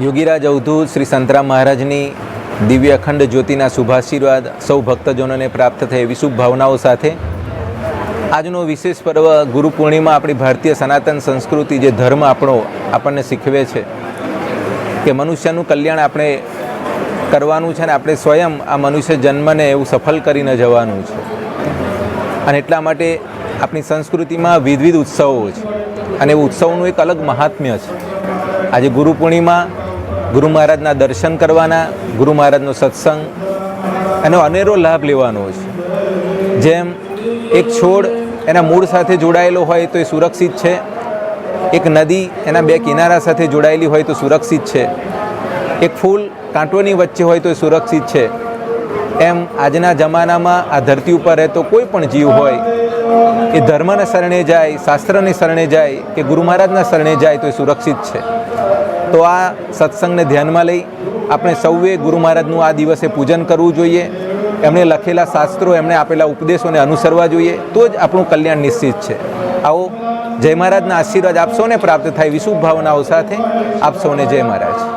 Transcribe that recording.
યોગીરાજ અવધૂત શ્રી સંતરામ મહારાજની દિવ્ય અખંડ જ્યોતિના શુભાશીર્વાદ સૌ ભક્તજનોને પ્રાપ્ત થાય એવી શુભ ભાવનાઓ સાથે આજનો વિશેષ પર્વ ગુરુ પૂર્ણિમા આપણી ભારતીય સનાતન સંસ્કૃતિ જે ધર્મ આપણને શીખવે છે કે મનુષ્યનું કલ્યાણ આપણે કરવાનું છે અને આપણે સ્વયં આ મનુષ્ય જન્મને એવું સફળ કરીને જવાનું છે અને એટલા માટે આપણી સંસ્કૃતિમાં વિવિધ ઉત્સવો છે અને એ ઉત્સવનું એક અલગ મહાત્મ્ય છે. આજે ગુરુ પૂર્ણિમા ગુરુ મહારાજના દર્શન કરવાના, ગુરુ મહારાજનો સત્સંગ એનો અનેરો લાભ લેવાનો છે. જેમ એક છોડ એના મૂળ સાથે જોડાયેલો હોય તો એ સુરક્ષિત છે, એક નદી એના બે કિનારા સાથે જોડાયેલી હોય તો સુરક્ષિત છે, એક ફૂલ કાંટોની વચ્ચે હોય તો એ સુરક્ષિત છે. એમ આજના જમાનામાં આ ધરતી ઉપર રહેતો કોઈ પણ જીવ હોય એ ધર્મને શરણે જાય, શાસ્ત્રને શરણે જાય કે ગુરુ મહારાજના શરણે જાય તો એ સુરક્ષિત છે. તો આ સત્સંગને ધ્યાનમાં લઈ આપણે સૌએ ગુરુ મહારાજનું આ દિવસે પૂજન કરવું જોઈએ. એમણે લખેલા શાસ્ત્રો, એમણે આપેલા ઉપદેશોને અનુસરવા જોઈએ, તો જ આપણું કલ્યાણ નિશ્ચિત છે. આવો જય મહારાજના આશીર્વાદ આપ સૌને પ્રાપ્ત થાય એવી શુભ ભાવનાઓ સાથે આપ સૌને જય મહારાજ.